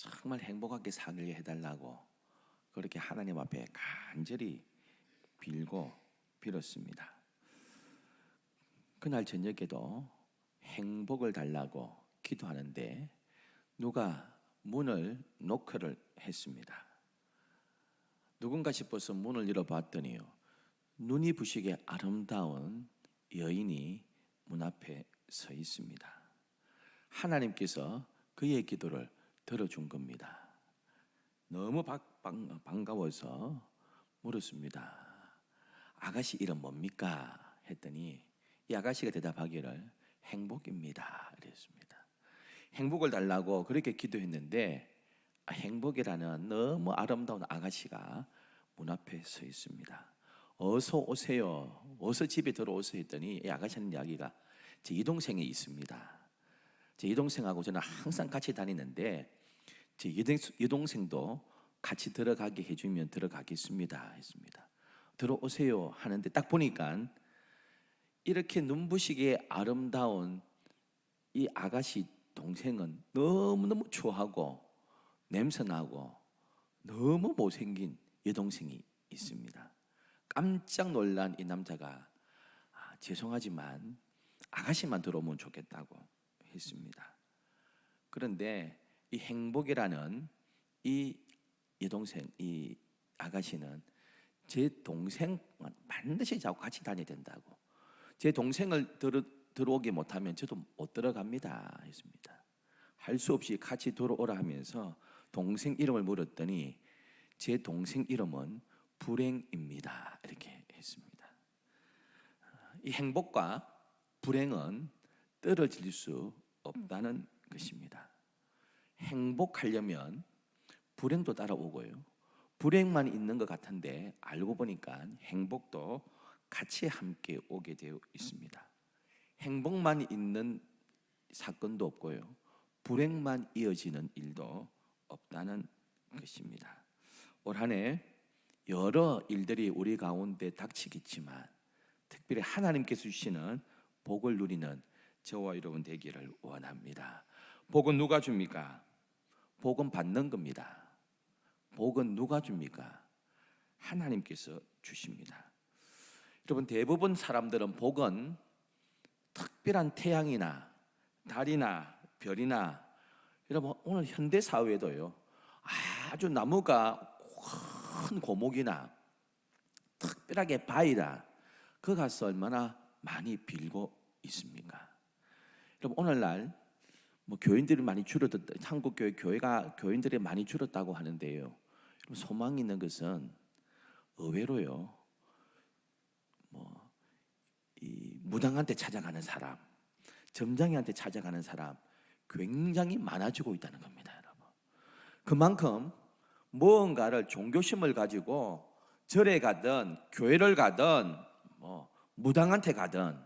정말 행복하게 살게 해달라고 그렇게 하나님 앞에 간절히 빌었습니다. 그날 저녁에도 행복을 달라고 기도하는데 누가 문을 노크를 했습니다. 누군가 싶어서 문을 열어봤더니요, 눈이 부시게 아름다운 여인이 문 앞에 서 있습니다. 하나님께서 그의 기도를 들어준 겁니다. 너무 반가워서 물었습니다. 아가씨 이름 뭡니까? 했더니 이 아가씨가 대답하기를 행복입니다. 그랬습니다. 행복을 달라고 그렇게 기도했는데 행복이라는 너무 아름다운 아가씨가 문 앞에 서 있습니다. 어서 오세요. 어서 집에 들어오세요 했더니 이 아가씨 하는 이야기가 제 이동생이 있습니다. 제 이동생하고 저는 항상 같이 다니는데 제 여동생도 같이 들어가게 해주면 들어가겠습니다 했습니다. 들어오세요 하는데 딱 보니까 이렇게 눈부시게 아름다운 이 아가씨 동생은 너무너무 추하고 냄새나고 너무 못생긴 여동생이 있습니다. 깜짝 놀란 이 남자가 죄송하지만 아가씨만 들어오면 좋겠다고 했습니다. 그런데 이 행복이라는 이 여동생, 이 아가씨는 제 동생 반드시 저하고 같이 다녀야 된다고, 제 동생을 들어오게 못하면 저도 못 들어갑니다 했습니다. 할 수 없이 같이 들어오라 하면서 동생 이름을 물었더니 제 동생 이름은 불행입니다 이렇게 했습니다. 이 행복과 불행은 떨어질 수 없다는 것입니다. 행복하려면 불행도 따라오고요, 불행만 있는 것 같은데 알고 보니까 행복도 같이 함께 오게 되어 있습니다. 행복만 있는 사건도 없고요, 불행만 이어지는 일도 없다는 것입니다. 올 한 해 여러 일들이 우리 가운데 닥치겠지만 특별히 하나님께서 주시는 복을 누리는 저와 여러분 되기를 원합니다. 복은 누가 줍니까? 복은 받는 겁니다. 복은 누가 줍니까? 하나님께서 주십니다. 여러분, 대부분 사람들은 복은 특별한 태양이나 달이나 별이나, 여러분 오늘 현대 사회에도요 아주 나무가 큰 고목이나 특별하게 바위라 그 가서 얼마나 많이 빌고 있습니까? 여러분 오늘날 교인들이 많이 줄어들다, 한국 교인들이 많이 줄었다고 하는데요, 소망이 있는 것은 의외로요 이 무당한테 찾아가는 사람, 점장이한테 찾아가는 사람 굉장히 많아지고 있다는 겁니다. 여러분, 그만큼 무언가를 종교심을 가지고 절에 가든 교회를 가든 무당한테 가든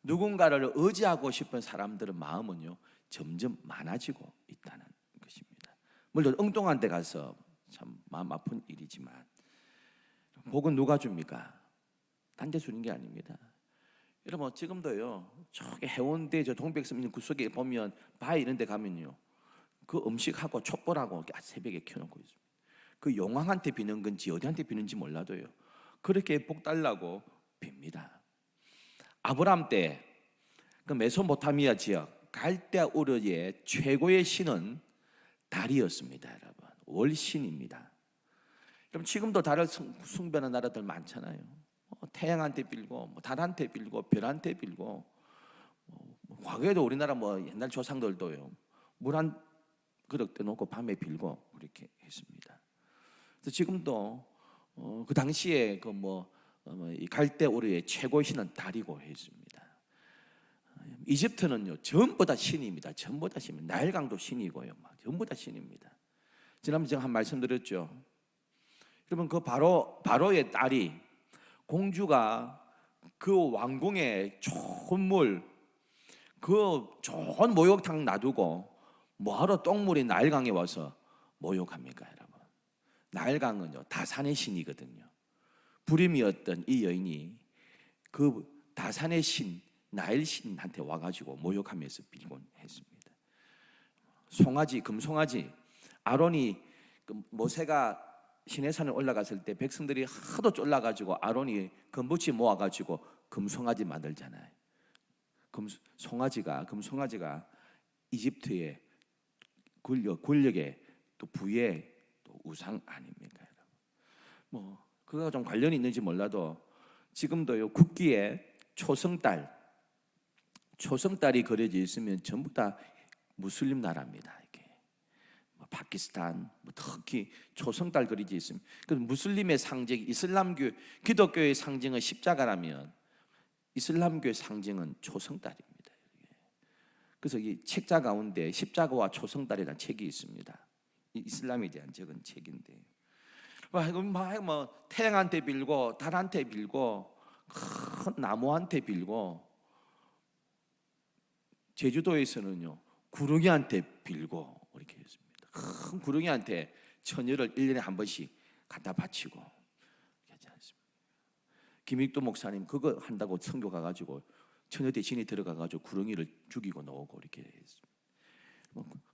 누군가를 의지하고 싶은 사람들의 마음은요 점점 많아지고 있다는 것입니다. 물론 엉뚱한 데 가서 참 마음 아픈 일이지만 복은 누가 줍니까? 딴 데 주는 게 아닙니다. 여러분 지금도요 저기 해운대 저 동백섬 구석에 보면 바위 이런 데 가면요 그 음식하고 촛불하고 새벽에 켜놓고 있습니다. 그 용왕한테 비는 건지 어디한테 비는지 몰라도요 그렇게 복 달라고 빕니다. 아브라함 때 그 메소포타미아 지역 갈대아 우르의 최고의 신은 달이었습니다. 여러분, 월신입니다. 여러분 지금도 달을 숭배하는 나라들 많잖아요. 태양한테 빌고 달한테 빌고 별한테 빌고, 과거에도 우리나라 옛날 조상들도요 물 한 그릇 떼놓고 밤에 빌고 그렇게 했습니다. 그래서 지금도 그 당시에 이 갈대 우르의 최고의 신은 달이고 했습니다. 이집트는요 전부 다 신입니다. 전부 다 신입니다. 나일강도 신이고요, 전부 다 신입니다. 지난번에 제가 한 말씀 드렸죠. 여러분 그 바로의 딸이, 공주가 그 왕궁에 좋은 물, 그 좋은 목욕탕 놔두고 뭐하러 똥물이 나일강에 와서 목욕합니까? 여러분, 나일강은요 다산의 신이거든요. 불임이었던 이 여인이 그 다산의 신 나일 신한테 와가지고 모욕하면서 빌곤 했습니다. 송아지, 금송아지 아론이 모세가 시내산에 올라갔을 때 백성들이 하도 쫄라가지고 아론이 금붙이 모아가지고 금송아지 만들잖아요. 금송아지가 이집트의 권력의 또 부의 또 우상 아닙니까? 뭐 그거가 좀 관련이 있는지 몰라도 지금도요 국기에 초성달이 그려져 있으면 전부 다 무슬림 나라입니다. 이게 뭐 파키스탄, 뭐 터키 초성달 그려져 있으면 그 무슬림의 상징, 이슬람교, 기독교의 상징은 십자가라면 이슬람교의 상징은 초성달입니다. 그래서 이 책자 가운데 십자가와 초성달이라는 책이 있습니다. 이슬람에 대한 적은 책인데, 뭐 태양한테 빌고 달한테 빌고 큰 나무한테 빌고, 제주도에서는요 구릉이한테 빌고 이렇게 했습니다. 큰 구릉이한테 처녀를 1년에 한 번씩 갖다 바치고 그렇지 않습니까? 김익도 목사님 그거 한다고 선교 가가지고 처녀 대신에 들어가가지고 구릉이를 죽이고 나오고 이렇게 했습니다.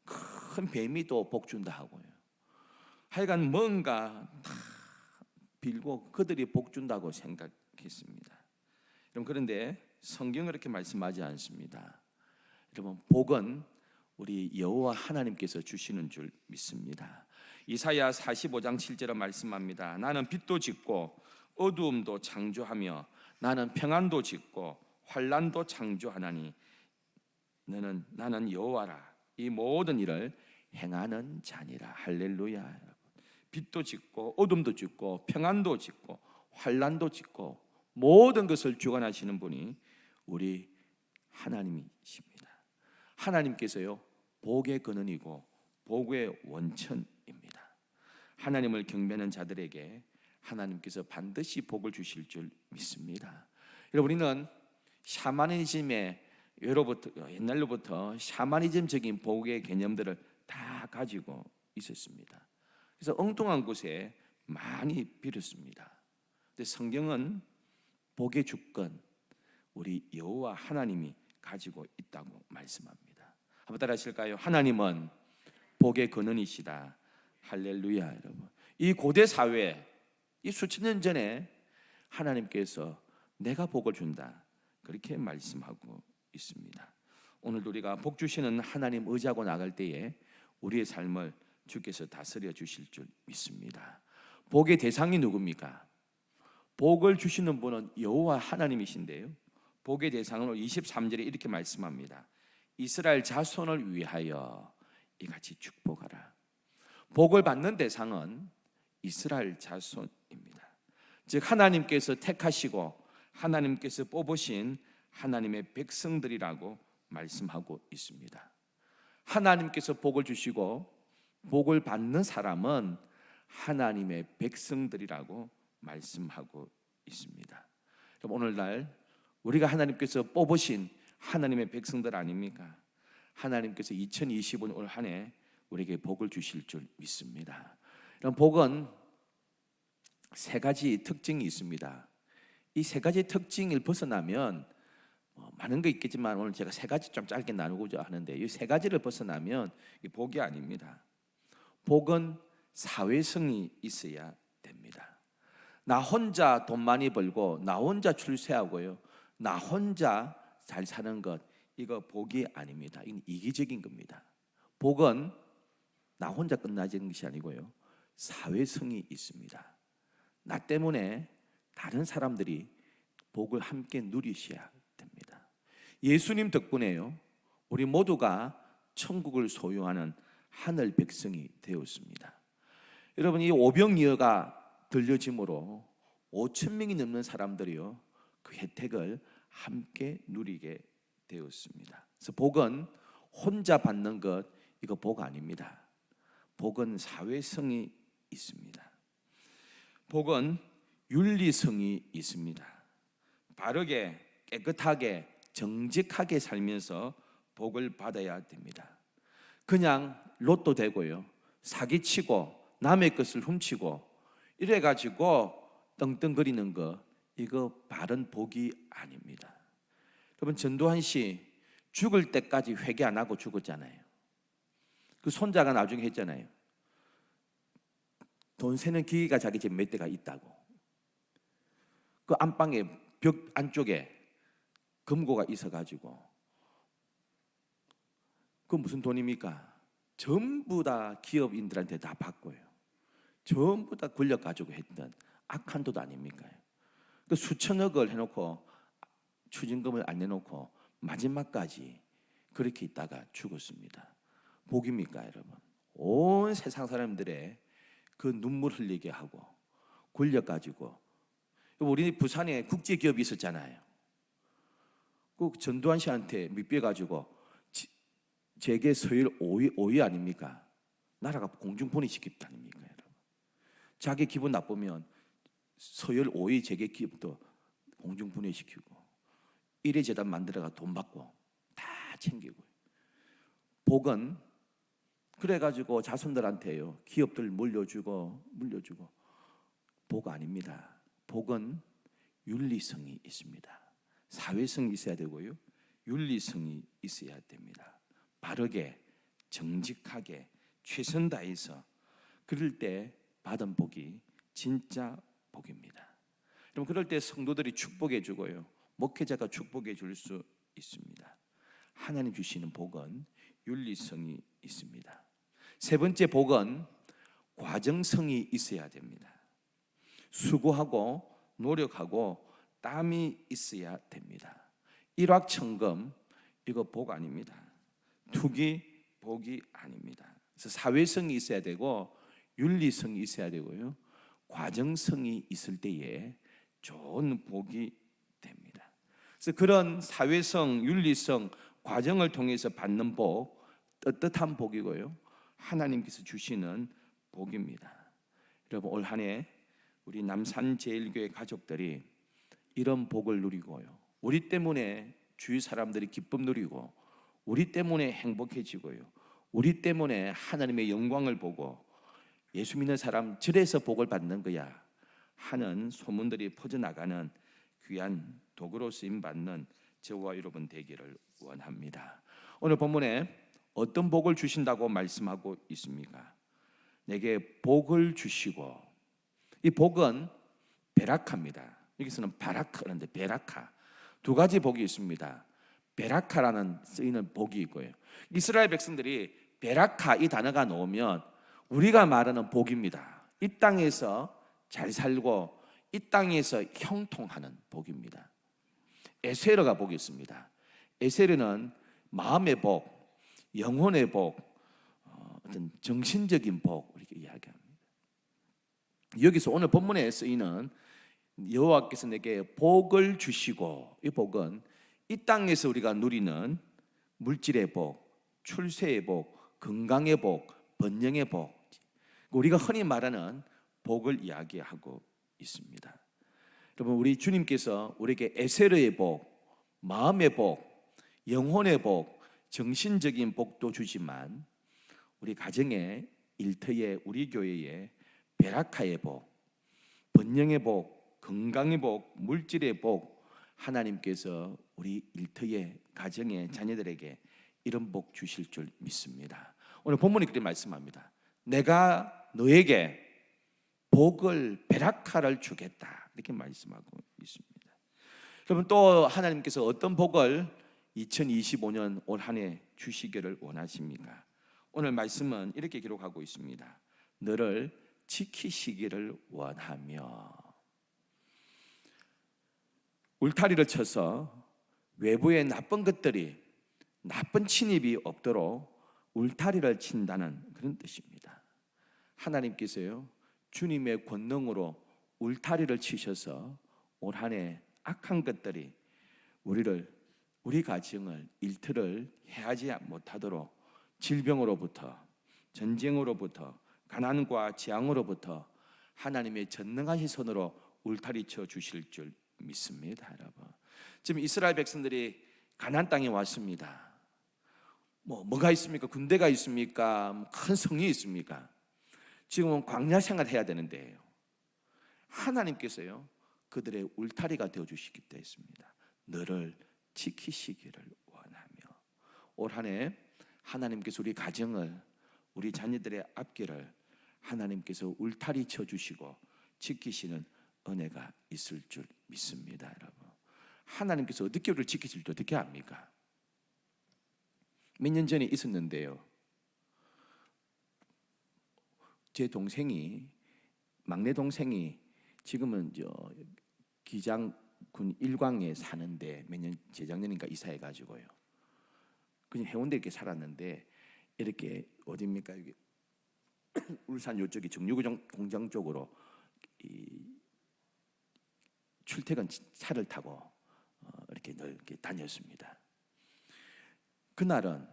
큰 뱀이 또 복 준다 하고요. 하여간 뭔가 다 빌고 그들이 복 준다고 생각했습니다. 여러분, 그런데 성경은 그렇게 말씀하지 않습니다. 여러분, 복은 우리 여호와 하나님께서 주시는 줄 믿습니다. 이사야 45장 7절에 말씀합니다. 나는 빛도 짓고 어두움도 창조하며 나는 평안도 짓고 환난도 창조하나니 나는 여호와라. 이 모든 일을 행하는 자니라. 할렐루야. 빛도 짓고 어둠도 짓고 평안도 짓고 환난도 짓고 모든 것을 주관하시는 분이 우리 하나님이십니다. 하나님께서요 복의 근원이고 복의 원천입니다. 하나님을 경배하는 자들에게 하나님께서 반드시 복을 주실 줄 믿습니다. 여러분, 우리는 샤머니즘의 옛날로부터 샤머니즘적인 복의 개념들을 다 가지고 있었습니다. 그래서 엉뚱한 곳에 많이 빌었습니다. 근데 성경은 복의 주권 우리 여호와 하나님이 가지고 있다고 말씀합니다. 한번 따라 하실까요? 하나님은 복의 근원이시다. 할렐루야. 여러분, 이 고대 사회, 이 수천 년 전에 하나님께서 내가 복을 준다 그렇게 말씀하고 있습니다. 오늘도 우리가 복 주시는 하나님 의지하고 나갈 때에 우리의 삶을 주께서 다스려 주실 줄 믿습니다. 복의 대상이 누굽니까? 복을 주시는 분은 여호와 하나님이신데요, 복의 대상으로 23절에 이렇게 말씀합니다. 이스라엘 자손을 위하여 이같이 축복하라. 복을 받는 대상은 이스라엘 자손입니다. 즉 하나님께서 택하시고 하나님께서 뽑으신 하나님의 백성들이라고 말씀하고 있습니다. 하나님께서 복을 주시고 복을 받는 사람은 하나님의 백성들이라고 말씀하고 있습니다. 그럼 오늘날 우리가 하나님께서 뽑으신 하나님의 백성들 아닙니까? 하나님께서 2025년 올 한 해 우리에게 복을 주실 줄 믿습니다. 그럼 복은 세 가지 특징이 있습니다. 이 세 가지 특징을 벗어나면 많은 거 있겠지만 오늘 제가 세 가지 좀 짧게 나누고자 하는데, 이 세 가지를 벗어나면 이 복이 아닙니다. 복은 사회성이 있어야 됩니다. 나 혼자 돈 많이 벌고 나 혼자 출세하고요, 나 혼자 잘 사는 것, 이거 복이 아닙니다. 이건 이기적인 겁니다. 복은 나 혼자 끝나지는 것이 아니고요, 사회성이 있습니다. 나 때문에 다른 사람들이 복을 함께 누리셔야 됩니다. 예수님 덕분에요 우리 모두가 천국을 소유하는 하늘 백성이 되었습니다. 여러분, 이 오병이어가 들려짐으로 5천 명이 넘는 사람들이요 그 혜택을 함께 누리게 되었습니다. 그래서 복은 혼자 받는 것, 이거 복 아닙니다. 복은 사회성이 있습니다. 복은 윤리성이 있습니다. 바르게 깨끗하게 정직하게 살면서 복을 받아야 됩니다. 그냥 로또 되고요, 사기치고 남의 것을 훔치고 이래가지고 떵떵거리는 거, 이거 바른 복이 아닙니다. 여러분, 전두환 씨 죽을 때까지 회개 안 하고 죽었잖아요. 그 손자가 나중에 했잖아요. 돈 세는 기계가 자기 집 몇 대가 있다고. 그 안방에 벽 안쪽에 금고가 있어가지고 그 무슨 돈입니까? 전부 다 기업인들한테 다 받고요. 전부 다 권력 가지고 했던 악한 돈 아닙니까? 그 수천억을 해놓고 추징금을 안 내놓고 마지막까지 그렇게 있다가 죽었습니다. 복입니까, 여러분? 온 세상 사람들의 그 눈물 흘리게 하고 권력 가지고. 우리 부산에 국제기업이 있었잖아요. 그 전두환 씨한테 밑배가지고 재계 서열 5위 아닙니까? 나라가 공중분해 시켰다 아닙니까, 여러분? 자기 기분 나쁘면 서열 5위 재계 기업도 공중분해 시키고 1회 재단 만들어가 돈 받고 다 챙기고. 복은 그래가지고 자손들한테요 기업들 물려주고 복 아닙니다. 복은 윤리성이 있습니다. 사회성이 있어야 되고요, 윤리성이 있어야 됩니다. 바르게 정직하게 최선 다해서 그럴 때 받은 복이 진짜 복입니다. 그럼 그럴 때 성도들이 축복해 주고요, 목회자가 축복해 줄 수 있습니다. 하나님 주시는 복은 윤리성이 있습니다. 세 번째 복은 과정성이 있어야 됩니다. 수고하고 노력하고 땀이 있어야 됩니다. 일확천금 이거 복 아닙니다. 투기 복이 아닙니다. 그래서 사회성이 있어야 되고 윤리성이 있어야 되고요, 과정성이 있을 때에 좋은 복이 됩니다. 그래서 그런 사회성, 윤리성, 과정을 통해서 받는 복, 떳떳한 복이고요, 하나님께서 주시는 복입니다. 여러분, 올 한 해 우리 남산제일교회 가족들이 이런 복을 누리고요, 우리 때문에 주위 사람들이 기쁨 누리고 우리 때문에 행복해지고요, 우리 때문에 하나님의 영광을 보고 예수 믿는 사람 절에서 복을 받는 거야 하는 소문들이 퍼져나가는 귀한 도구로 쓰임받는 저와 여러분 되기를 원합니다. 오늘 본문에 어떤 복을 주신다고 말씀하고 있습니까? 내게 복을 주시고, 이 복은 베라카입니다. 여기서는 바라카라는데 베라카, 두 가지 복이 있습니다. 베라카라는 쓰이는 복이 있고요, 이스라엘 백성들이 베라카 이 단어가 나오면 우리가 말하는 복입니다. 이 땅에서 잘 살고 이 땅에서 형통하는 복입니다. 에세르가 복이 있습니다. 에세르는 마음의 복, 영혼의 복, 어떤 정신적인 복 이렇게 이야기합니다. 여기서 오늘 본문에 쓰이는 여호와께서 내게 복을 주시고, 이 복은 이 땅에서 우리가 누리는 물질의 복, 출세의 복, 건강의 복, 번영의 복, 우리가 흔히 말하는 복을 이야기하고 있습니다. 여러분, 우리 주님께서 우리에게 에세르의 복, 마음의 복, 영혼의 복, 정신적인 복도 주지만 우리 가정의 일터에 우리 교회에 베라카의 복, 번영의 복, 건강의 복, 물질의 복, 하나님께서 우리 일터에 가정의 자녀들에게 이런 복 주실 줄 믿습니다. 오늘 본문이 그렇게 말씀합니다. 내가 너에게 복을, 베라카를 주겠다 이렇게 말씀하고 있습니다. 여러분, 또 하나님께서 어떤 복을 2025년 올 한 해 주시기를 원하십니까? 오늘 말씀은 이렇게 기록하고 있습니다. 너를 지키시기를 원하며. 울타리를 쳐서 외부의 나쁜 것들이, 나쁜 침입이 없도록 울타리를 친다는 그런 뜻입니다. 하나님께서요, 주님의 권능으로 울타리를 치셔서 올 한 해 악한 것들이 우리 가정을, 일터를 해하지 못하도록 질병으로부터, 전쟁으로부터, 가난과 재앙으로부터 하나님의 전능하신 손으로 울타리 쳐 주실 줄 믿습니다. 여러분, 지금 이스라엘 백성들이 가나안 땅에 왔습니다. 뭐가 있습니까? 군대가 있습니까? 큰 성이 있습니까? 지금은 광야 생활을 해야 되는데요, 하나님께서요 그들의 울타리가 되어주시기 때문입니다. 너를 지키시기를 원하며. 올 한 해 하나님께서 우리 가정을, 우리 자녀들의 앞길을 하나님께서 울타리 쳐주시고 지키시는 은혜가 있을 줄 믿습니다. 여러분, 하나님께서 어떻게 우리를 지키실지 어떻게 압니까? 몇 년 전에 있었는데요, 제 동생이, 막내 동생이 지금은 기장군 일광에 사는데 몇 년, 재작년인가 이사해가지고요, 그냥 해운대 이렇게 살았는데, 이렇게 어디입니까, 여기 울산 요쪽이 정유공장 쪽으로 출퇴근 차를 타고 이렇게 다녔습니다. 그날은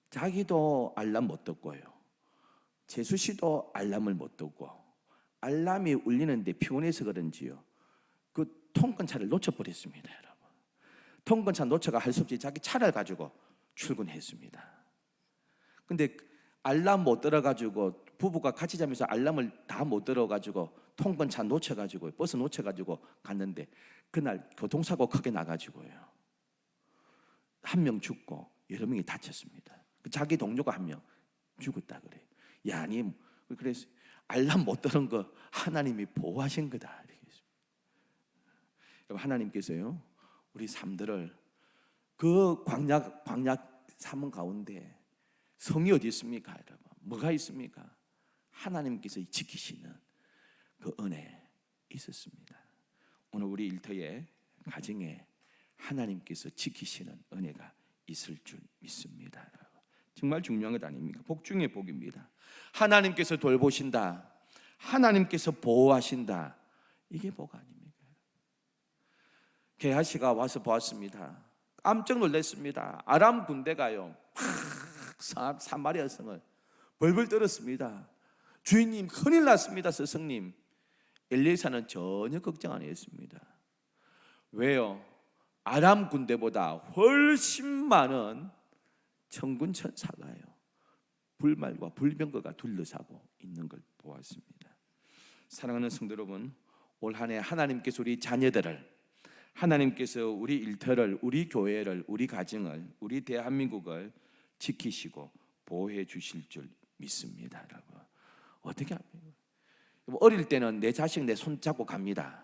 자기도 알람 못 듣고요, 재수 씨도 알람을 못 듣고, 알람이 울리는데 피곤해서 그런지요, 그 통근차를 놓쳐버렸습니다. 여러분, 통근차 놓쳐가 할 수 없이 자기 차를 가지고 출근했습니다. 근데 알람 못 들어가지고, 부부가 같이 자면서 알람을 다 못 들어가지고 통근차 놓쳐가지고, 버스 놓쳐가지고 갔는데, 그날 교통사고 크게 나가지고요, 한 명 죽고 여러 명이 다쳤습니다. 자기 동료가 한 명 죽었다 그래요. 야, 니 그래서 알람 못 들은 거 하나님이 보호하신 거다. 하나님께서요, 우리 삶들을 그 광야 삶은 가운데 성이 어디 있습니까, 여러분? 뭐가 있습니까? 하나님께서 지키시는 그 은혜 있었습니다. 오늘 우리 일터에, 가정에 하나님께서 지키시는 은혜가 있을 줄 믿습니다. 정말 중요한 것 아닙니까? 복 중에 복입니다. 하나님께서 돌보신다, 하나님께서 보호하신다, 이게 복 아닙니까? 게하시가 와서 보았습니다. 깜짝 놀랐습니다. 아람 군대가요, 사마리아 성을 벌벌 떨었습니다. 주인님, 큰일 났습니다. 스승님. 엘리사는 전혀 걱정 안 했습니다. 왜요? 아람 군대보다 훨씬 많은 천군 천사가요, 불말과 불병거가 둘러싸고 있는 걸 보았습니다. 사랑하는 성도 여러분, 올 한 해 하나님께서 우리 자녀들을, 하나님께서 우리 일터를, 우리 교회를, 우리 가정을, 우리 대한민국을 지키시고 보호해 주실 줄 믿습니다. 여러분, 어떻게 합니까? 어릴 때는 내 자식 내 손 잡고 갑니다.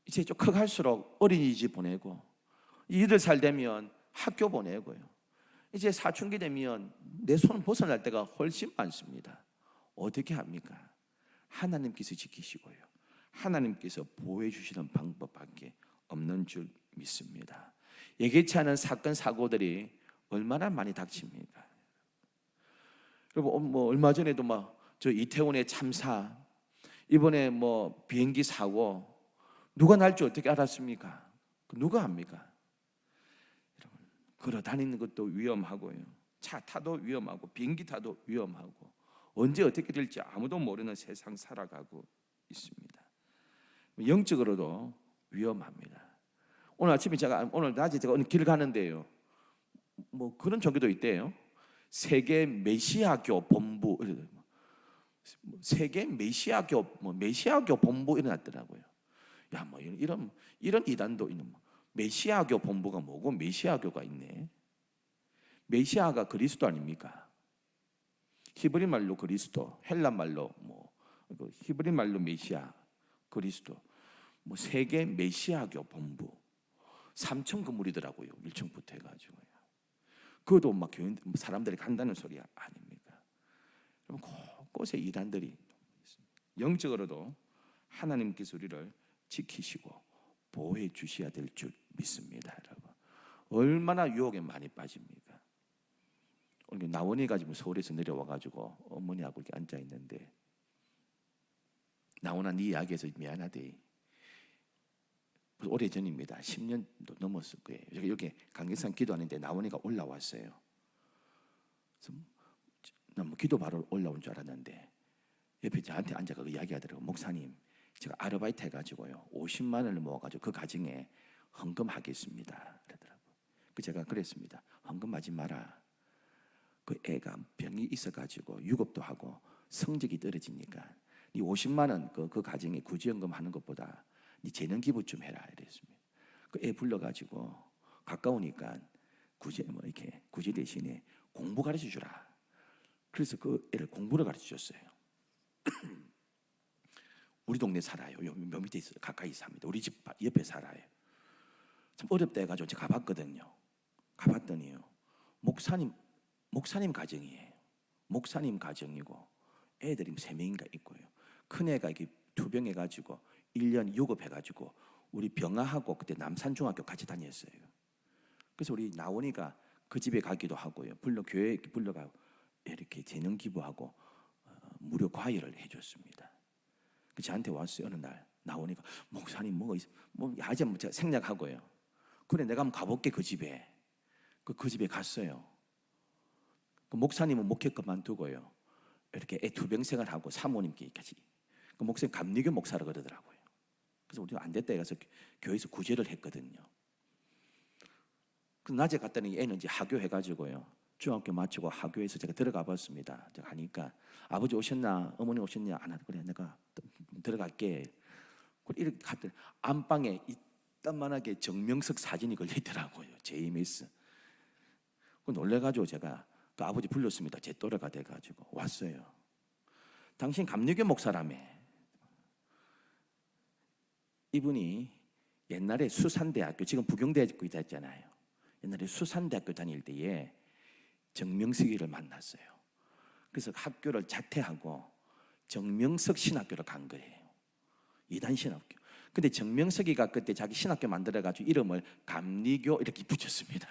이제 좀 커갈수록 어린이집 보내고, 8살 되면 학교 보내고요, 이제 사춘기 되면 내 손 벗어날 때가 훨씬 많습니다. 어떻게 합니까? 하나님께서 지키시고요, 하나님께서 보호해 주시는 방법밖에 없는 줄 믿습니다. 예기치 않은 사건 사고들이 얼마나 많이 닥칩니까? 여러분, 얼마 전에도 저 이태원의 참사, 이번에 비행기 사고, 누가 날 줄 어떻게 알았습니까? 누가 합니까? 여러분, 걸어 다니는 것도 위험하고요, 차 타도 위험하고, 비행기 타도 위험하고, 언제 어떻게 될지 아무도 모르는 세상 살아가고 있습니다. 영적으로도 위험합니다. 오늘 낮에 제가 어느 길 가는데요, 그런 종교도 있대요. 세계 메시아교 본부, 세계 메시아교 본부 일어났더라고요. 야, 이런 이단도 있는, 메시아교 본부가 뭐고 메시아교가 있네. 메시아가 그리스도 아닙니까? 히브리 말로 그리스도, 헬라 말로 히브리 말로 메시아, 그리스도. 세계 메시아교 본부 3층 건물이더라고요. 1층부터 해가지고요. 그것도 교인 사람들이 간다는 소리 아닙니까? 곳곳에 이단들이 있습니다. 영적으로도 하나님께서 우리를 지키시고 보호해 주셔야 될 줄 믿습니다. 여러분, 얼마나 유혹에 많이 빠집니까? 오늘 나원이가 지금 서울에서 내려와가지고 어머니하고 이렇게 앉아 있는데, 나원아, 네 이야기해서 미안하대. 오래전입니다. 10년도 넘었을 거예요. 여기 강계산 기도하는데 나원이가 올라왔어요. 난 기도 바로 올라온 줄 알았는데, 옆에 저한테 앉아서 이야기하더라고요. 목사님, 제가 아르바이트 해가지고요 50만 원을 모아가지고 그 가정에 헌금하겠습니다 그러더라고요. 제가 그랬습니다. 헌금하지 마라. 그 애가 병이 있어가지고 유급도 하고 성적이 떨어지니까 네 50만 원 그 가정에 구제연금 하는 것보다 네 재능 기부 좀 해라 이랬습니다. 그 애 불러가지고 가까우니까 구제 이렇게 구제 대신에 공부 가르쳐 주라. 그래서 그 애를 공부를 가르쳐 줬어요. 우리 동네 살아요. 요 밑에 있어요. 가까이 삽니다. 우리 집 옆에 살아요. 참 어렵다 해가지고 제가 가봤거든요. 가봤더니요, 목사님 가정이에요. 목사님 가정이고 애들이 3명인가 있고요. 큰 애가 이게 투병해가지고 1년 유급해가지고 우리 병아하고 그때 남산중학교 같이 다녔어요. 그래서 우리 나오니까 그 집에 가기도 하고요. 교회에 불러가 이렇게 재능 기부하고 무료 과외를 해줬습니다. 저한테 왔어요. 어느 날 나오니까 목사님 뭐 아직 제가 생략하고요. 그래 내가 한번 가볼게. 그 집에 그 집에 갔어요. 그 목사님은 목회 그만두고요. 이렇게 애 투병 생활하고 사모님께 같이. 그 목사님 감리교 목사라 그러더라고요. 그래서 우리가 안 됐다 해서 교회에서 구제를 했거든요. 그 낮에 갔더니 애는 이제 하교 해가지고요. 중학교 마치고 하교에서 제가 들어가 봤습니다. 제가 가니까 아버지 오셨나, 어머니 오셨냐? 안 하고 그래 내가 들어갈게. 이렇게 갔더니 안방에 이딴만하게 정명석 사진이 걸려 있더라고요. JMS. 놀래가지고 제가 그 아버지 불렀습니다. 제 또래가 돼가지고 왔어요. 당신 감리교 목사라며. 이분이 옛날에 수산대학교, 지금 부경대학교 있잖아요. 옛날에 수산대학교 다닐 때에 정명석이를 만났어요. 그래서 학교를 자퇴하고 정명석 신학교를 간 거예요. 이단 신학교. 근데 정명석이가 그때 자기 신학교 만들어가지고 이름을 감리교 이렇게 붙였습니다.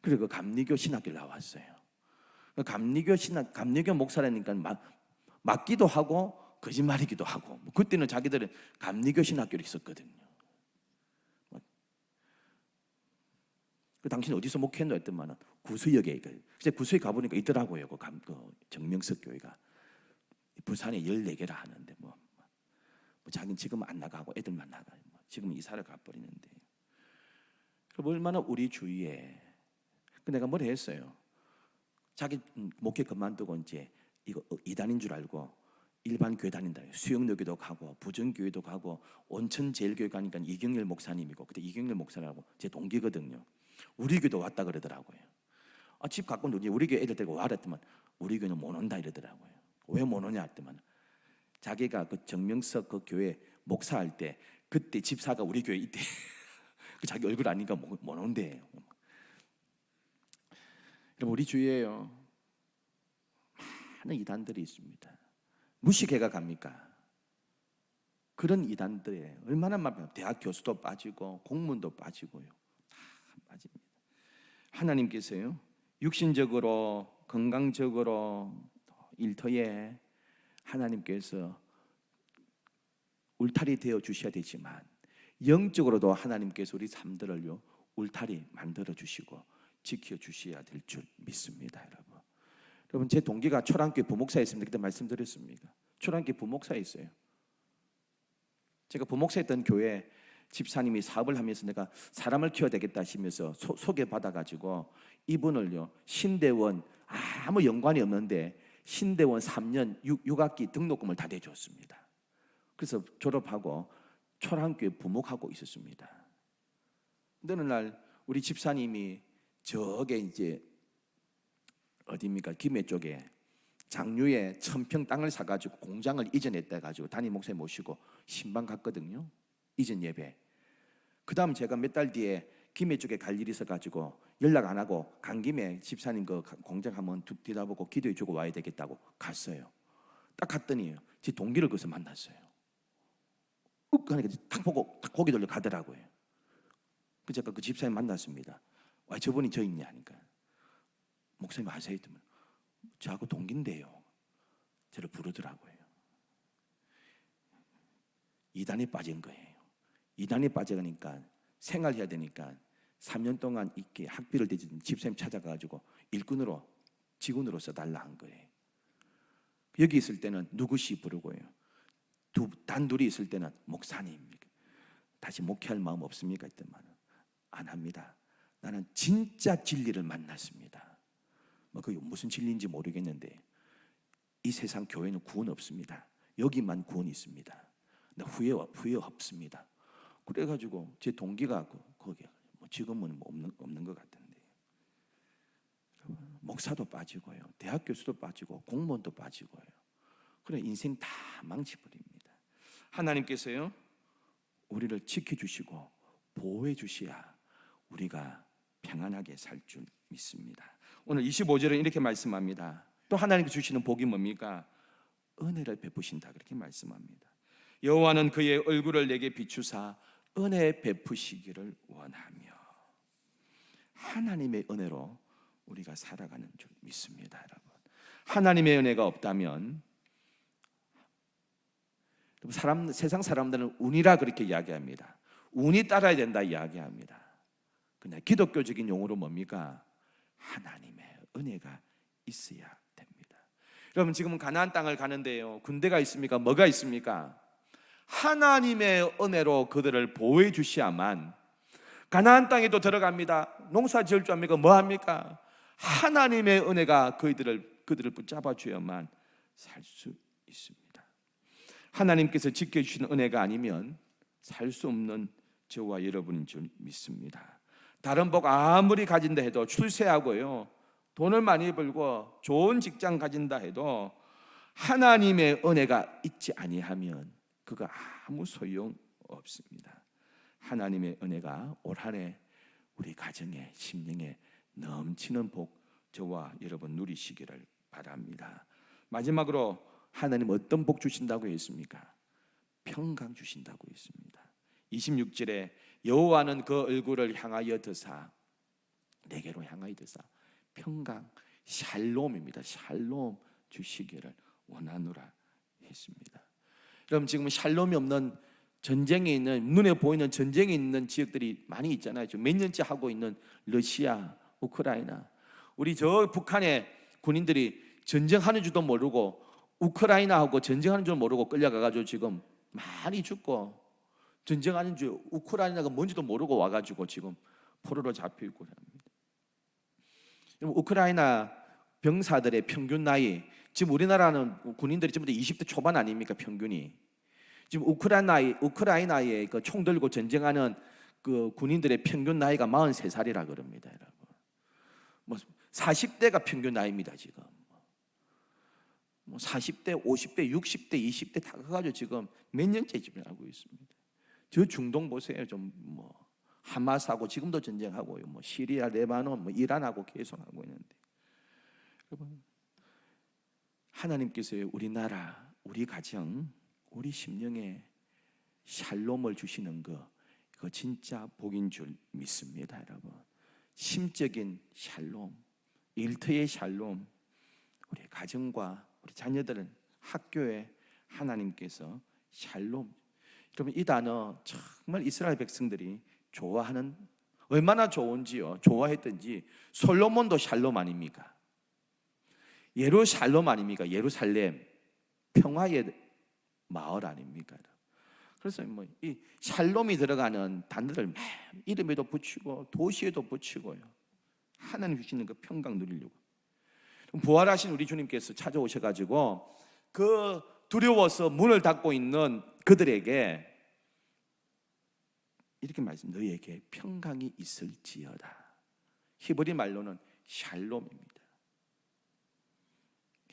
그리고 그 감리교 신학교 나왔어요. 감리교 목사라니까 맞기도 하고 거짓말이기도 하고. 그때는 자기들은 감리교 신학교를 있었거든요. 당신 어디서 목회했노 했더만 구수역에. 그래서 구수역 가보니까 있더라고요. 그 정명석 교회가 부산에 14개라 하는데 뭐 자기는 지금 안 나가고 애들만 나가요. 지금 이사를 가버리는데. 얼마나 우리 주위에. 내가 뭘 했어요? 자기 목회 그만두고 이제 이거 이단인 줄 알고 일반 교회 다닌다. 수영여교도 가고 부정교회도 가고 온천제일교회 가니까 이경렬 목사님이고 그때 이경렬 목사라고 제 동기거든요. 우리 교회도 왔다 그러더라고요. 집 갖고 우리 교회 애들 데리고 와라 했더만 우리 교회는 못 온다 이러더라고요. 왜 못 오냐 했더만 자기가 그 정명석 그 교회 목사할 때 그때 집사가 우리 교회 있대. 자기 얼굴 아니까 못 온대요. 여러분 우리 주위에요 많은 이단들이 있습니다. 무식해가 갑니까? 그런 이단들에 얼마나 많아요. 대학 교수도 빠지고 공무원도 빠지고요. 다 빠집니다. 하나님께서요 육신적으로 건강적으로 일터에 하나님께서 울타리 되어 주셔야 되지만 영적으로도 하나님께서 우리 삶들을요 울타리 만들어 주시고 지켜 주셔야 될 줄 믿습니다. 여러분 제 동기가 초랑교회 부목사였습니다. 그때 말씀드렸습니까? 초랑교회 부목사였어요. 제가 부목사였던 교회 집사님이 사업을 하면서 내가 사람을 키워야 되겠다 하시면서 소개받아가지고 이분을요 신대원 아무 연관이 없는데 신대원 3년 6학기 등록금을 다 대줬습니다. 그래서 졸업하고 초랑교회 부목하고 있었습니다. 어느 날 우리 집사님이 저게 이제 어디입니까? 김해 쪽에 장류에 1000평 땅을 사가지고 공장을 이전했다 해가지고 담임 목사님 모시고 신방 갔거든요. 이전 예배. 그 다음 제가 몇 달 뒤에 김해 쪽에 갈 일이 있어가지고 연락 안 하고 간 김에 집사님 그 공장 한번 뒤다보고 기도해주고 와야 되겠다고 갔어요. 딱 갔더니 제 동기를 거기서 만났어요. 하니까 탁 보고 탁 고개 돌려 가더라고요. 그 제가 그 집사님 만났습니다. 와 저분이 저 있냐 하니까 목사님 아세요? 했더니 저하고 동기인데요. 저를 부르더라고요. 이단에 빠진 거예요. 이단에 빠져가니까 생활해야 되니까 3년 동안 있게 학비를 대주는 집사님 찾아가지고 일꾼으로 직원으로서 달라 한 거예요. 여기 있을 때는 누구시 부르고요. 단둘이 있을 때는 목사님 다시 목회할 마음 없습니까? 했더만 안 합니다. 나는 진짜 진리를 만났습니다. 그게 무슨 진리인지 모르겠는데 이 세상 교회는 구원 없습니다. 여기만 구원이 있습니다. 후회 없습니다. 그래가지고 제 동기가 거기 지금은 없는 것 같은데. 목사도 빠지고요, 대학 교수도 빠지고 공무원도 빠지고요. 그래 인생 다 망쳐버립니다. 하나님께서요 우리를 지켜주시고 보호해 주셔야 우리가 평안하게 살 줄 믿습니다. 오늘 25절은 이렇게 말씀합니다. 또 하나님께 주시는 복이 뭡니까? 은혜를 베푸신다 그렇게 말씀합니다. 여호와는 그의 얼굴을 내게 비추사 은혜 베푸시기를 원하며. 하나님의 은혜로 우리가 살아가는 줄 믿습니다. 여러분, 하나님의 은혜가 없다면 세상 사람들은 운이라 그렇게 이야기합니다. 운이 따라야 된다 이야기합니다. 그러나 기독교적인 용어로 뭡니까? 하나님의 은혜가 있어야 됩니다. 여러분 지금은 가나안 땅을 가는데요, 군대가 있습니까? 뭐가 있습니까? 하나님의 은혜로 그들을 보호해 주셔야만 가나안 땅에도 들어갑니다. 농사 지을 줄 압니까? 뭐 합니까? 하나님의 은혜가 그들을 붙잡아 줘야만 살 수 있습니다. 하나님께서 지켜주시는 은혜가 아니면 살 수 없는 저와 여러분인 줄 믿습니다. 다른 복 아무리 가진다 해도, 출세하고요, 돈을 많이 벌고 좋은 직장 가진다 해도 하나님의 은혜가 있지 아니하면 그거 아무 소용 없습니다. 하나님의 은혜가 올 한 해 우리 가정에, 심령에 넘치는 복 저와 여러분 누리시기를 바랍니다. 마지막으로 하나님 어떤 복 주신다고 했습니까? 평강 주신다고 했습니다. 26절에 여호와는 그 얼굴을 향하여 드사, 내게로 향하여 드사 평강, 샬롬입니다. 샬롬 주시기를 원하노라 했습니다. 여러분 지금 샬롬이 없는, 전쟁에 있는, 눈에 보이는 전쟁에 있는 지역들이 많이 있잖아요. 지금 몇 년째 하고 있는 러시아, 우크라이나. 우리 저 북한의 군인들이 전쟁하는 줄도 모르고 우크라이나하고 전쟁하는 줄 모르고 끌려가가지고 지금 많이 죽고, 전쟁하는 줄 우크라이나가 뭔지도 모르고 와가지고 지금 포로로 잡혀 있고 합니다. 우크라이나 병사들의 평균 나이, 지금 우리나라는 군인들이 전부 다 20대 초반 아닙니까? 평균이. 지금 우크라이나에 그 총 들고 전쟁하는 그 군인들의 평균 나이가 43살이라 그럽니다, 여러분. 뭐 40대가 평균 나이입니다, 지금. 뭐 40대, 50대, 60대, 20대 다 가가지고 지금 몇 년째 지금 하고 있습니다. 저 중동 보세요. 좀 뭐 하마스하고 지금도 전쟁하고요. 뭐 시리아, 레바논, 뭐 이란하고 계속 하고 있는데, 여러분 하나님께서 우리나라, 우리 가정, 우리 심령에 샬롬을 주시는 거, 그거 진짜 복인 줄 믿습니다, 여러분. 심적인 샬롬, 일터의 샬롬, 우리 가정과 우리 자녀들은 학교에 하나님께서 샬롬. 여러분 이 단어 정말 이스라엘 백성들이 좋아하는, 얼마나 좋은지요, 좋아했던지. 솔로몬도 샬롬 아닙니까? 예루살렘 아닙니까? 예루살렘, 평화의 마을 아닙니까? 그래서 뭐 이 샬롬이 들어가는 단어를 이름에도 붙이고 도시에도 붙이고요, 하나님 주시는 그 평강 누리려고. 부활하신 우리 주님께서 찾아오셔가지고 그 두려워서 문을 닫고 있는 그들에게 이렇게 말씀, 너희에게 평강이 있을지어다. 히브리 말로는 샬롬입니다.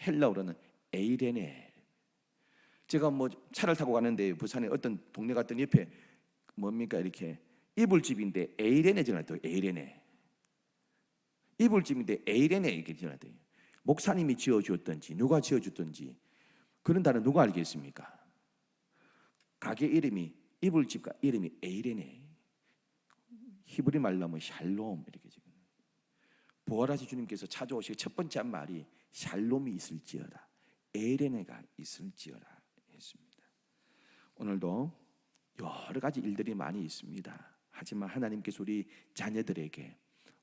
헬라어로는 에이레네. 제가 뭐 차를 타고 가는데 부산에 어떤 동네 갔더니 옆에 뭡니까 이렇게 이불집인데 에이레네 전화했더니, 에이레네 이불집인데 에이레네 이렇게 전화했더니, 목사님이 지어주었던지 누가 지어줬던지 그런 단어 누가 알겠습니까? 가게 이름이, 이불집 이름이 에이레네. 히브리 말로 하면 샬롬. 이렇게 지금 부활하신 주님께서 찾아오시기 첫 번째 한 말이 샬롬이 있을지어다, 에이레네가 있을지어다 했습니다. 오늘도 여러 가지 일들이 많이 있습니다. 하지만 하나님께서 우리 자녀들에게,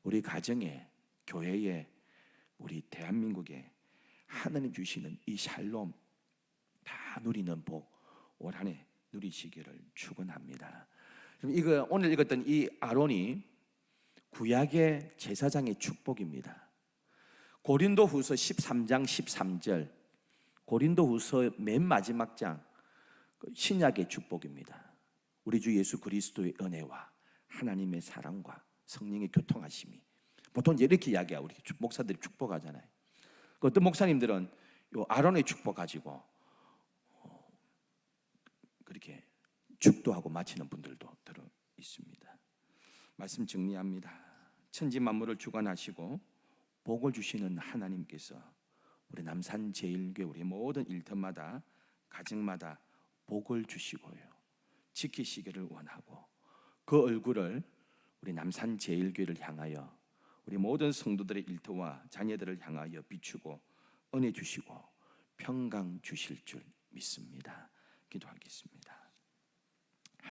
우리 가정에, 교회에, 우리 대한민국에 하나님 주시는 이 샬롬 다 누리는 복 올 한 해 누리시기를 축원합니다. 이거 오늘 읽었던 이 아론이 구약의 제사장의 축복입니다. 고린도후서 13장 13절, 고린도후서 맨 마지막 장, 신약의 축복입니다. 우리 주 예수 그리스도의 은혜와 하나님의 사랑과 성령의 교통하심이 보통 이렇게 이야기하고 우리 목사들이 축복하잖아요. 어떤 목사님들은 요 아론의 축복 가지고 그렇게 축도하고 마치는 분들도 들어 있습니다. 말씀 정리합니다. 천지 만물을 주관하시고 복을 주시는 하나님께서 우리 남산제일교회 우리 모든 일터마다 가정마다 복을 주시고요, 지키시기를 원하고 그 얼굴을 우리 남산제일교회를 향하여 우리 모든 성도들의 일터와 자녀들을 향하여 비추고 은혜 주시고 평강 주실 줄 믿습니다. 기도하겠습니다.